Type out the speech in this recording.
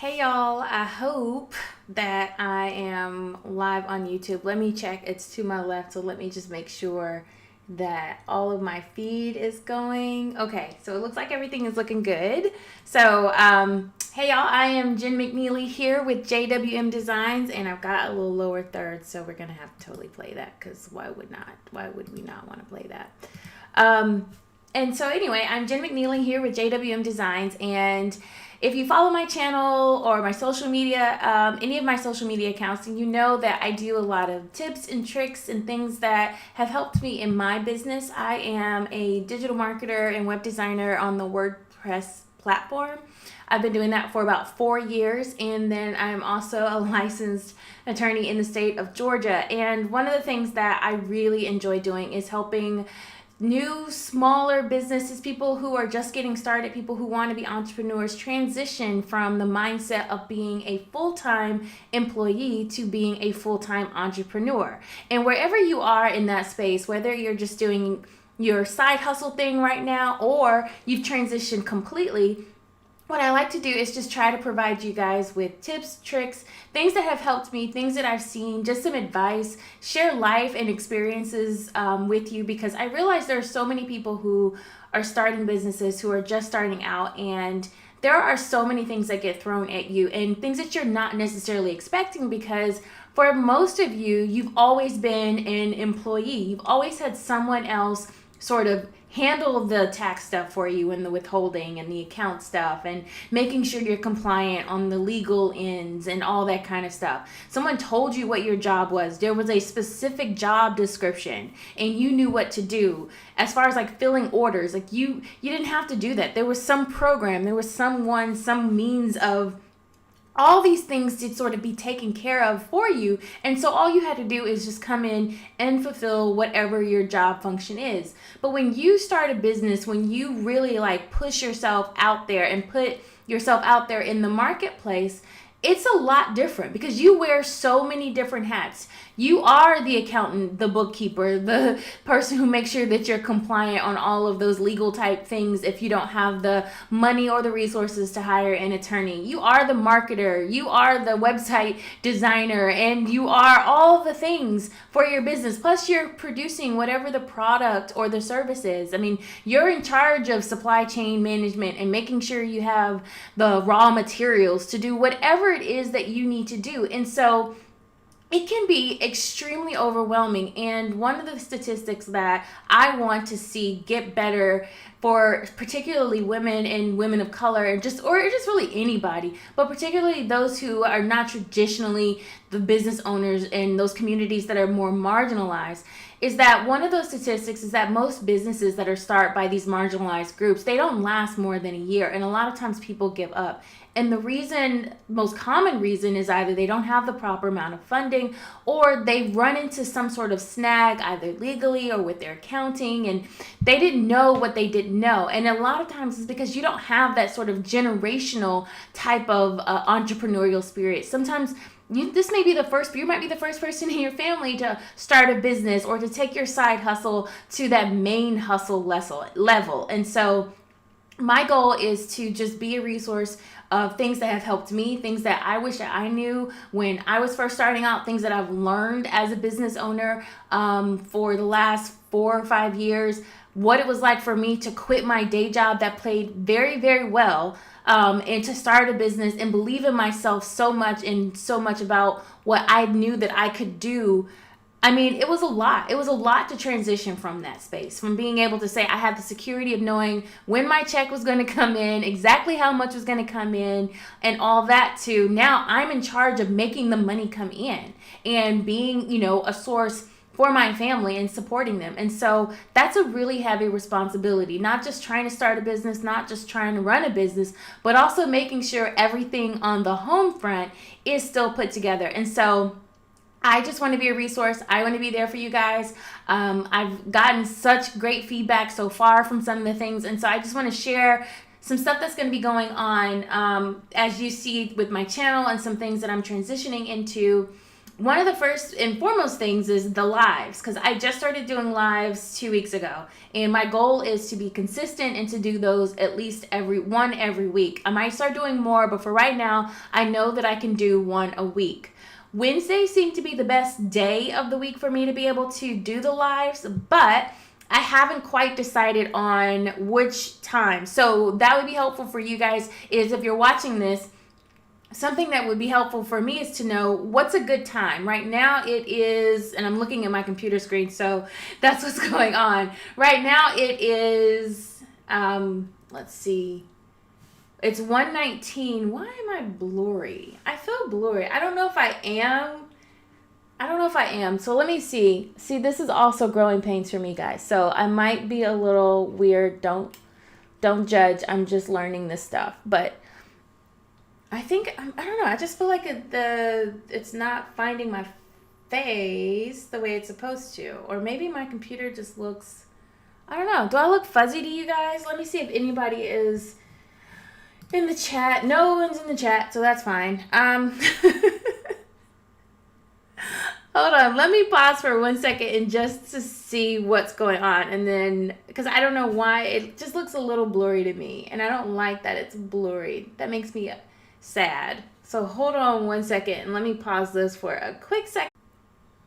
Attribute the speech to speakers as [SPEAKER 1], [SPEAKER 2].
[SPEAKER 1] Hey y'all, I hope that I am live on YouTube. Let me check, it's to my left, so let me just make sure that all of my feed is going. Okay, so it looks like everything is looking good. So, hey y'all, I am Jenn McNeely here with JWM Designs, and I've got a little lower third, so we're gonna have to totally play that, because why would we not want to play that? And so anyway, I'm Jenn McNeely here with JWM Designs, and if you follow my channel or my social media, any of my social media accounts, and you know that I do a lot of tips and tricks and things that have helped me in my business. I am a digital marketer and web designer on the WordPress platform. I've been doing that for about 4 years, and then I'm also a licensed attorney in the state of Georgia. And one of the things that I really enjoy doing is helping new, smaller businesses, people who are just getting started, people who want to be entrepreneurs, transition from the mindset of being a full-time employee to being a full-time entrepreneur. And wherever you are in that space, whether you're just doing your side hustle thing right now or you've transitioned completely, what I like to do is just try to provide you guys with tips, tricks, things that have helped me, things that I've seen, just some advice, share life and experiences with you, because I realize there are so many people who are starting businesses, who are just starting out, and there are so many things that get thrown at you and things that you're not necessarily expecting, because for most of you, you've always been an employee. You've always had someone else sort of handle the tax stuff for you and the withholding and the account stuff and making sure you're compliant on the legal ends and all that kind of stuff. Someone told you what your job was. There was a specific job description and you knew what to do. As far as like filling orders, like you didn't have to do that. There was some program, there was some means of all these things to sort of be taken care of for you. And so all you had to do is just come in and fulfill whatever your job function is. But when you start a business, when you really like push yourself out there and put yourself out there in the marketplace, it's a lot different because you wear so many different hats. You are the accountant, the bookkeeper, the person who makes sure that you're compliant on all of those legal type things if you don't have the money or the resources to hire an attorney. You are the marketer, you are the website designer, and you are all the things for your business. Plus you're producing whatever the product or the service is. I mean, you're in charge of supply chain management and making sure you have the raw materials to do whatever it is that you need to do. And so it can be extremely overwhelming. And one of the statistics that I want to see get better for particularly women and women of color, or just really anybody, but particularly those who are not traditionally the business owners in those communities that are more marginalized, is that one of those statistics is that most businesses that are started by these marginalized groups, they don't last more than a year. And a lot of times people give up. And the most common reason is either they don't have the proper amount of funding, or they run into some sort of snag either legally or with their accounting, and they didn't know what they didn't know. And a lot of times it's because you don't have that sort of generational type of entrepreneurial spirit. Sometimes you might be the first person in your family to start a business or to take your side hustle to that main hustle level. And so my goal is to just be a resource of things that have helped me, things that I wish that I knew when I was first starting out, things that I've learned as a business owner for the last 4 or 5 years, what it was like for me to quit my day job that paid very, very well, and to start a business and believe in myself so much and so much about what I knew that I could do. I mean, it was a lot. It was a lot to transition from that space, from being able to say I had the security of knowing when my check was going to come in, exactly how much was going to come in, and all that, to now I'm in charge of making the money come in and being, a source for my family and supporting them. And so that's a really heavy responsibility, not just trying to start a business, not just trying to run a business, but also making sure everything on the home front is still put together. And so I just want to be a resource. I want to be there for you guys. I've gotten such great feedback so far from some of the things. And so I just want to share some stuff that's going to be going on as you see with my channel and some things that I'm transitioning into one of the first and foremost things is the lives, because I just started doing lives 2 weeks ago, and my goal is to be consistent and to do those at least every week. I might start doing more, but for right now, I know that I can do one a week. Wednesdays seem to be the best day of the week for me to be able to do the lives, but I haven't quite decided on which time. So that would be helpful for you guys, is if you're watching this, something that would be helpful for me is to know what's a good time. Right now it is, and I'm looking at my computer screen, so that's what's going on. Right now it is, let's see, it's 1:19. Why am I blurry? I feel blurry. I don't know if I am. So let me see. See, this is also growing pains for me, guys. So I might be a little weird. Don't judge. I'm just learning this stuff. But I think, I don't know, I just feel like it's not finding my face the way it's supposed to. Or maybe my computer just looks, I don't know. Do I look fuzzy to you guys? Let me see if anybody is in the chat. No one's in the chat, so that's fine. Hold on, let me pause for 1 second and just to see what's going on. And then, because I don't know why, it just looks a little blurry to me. And I don't like that it's blurry. That makes me sad. So hold on 1 second and let me pause this for a quick second.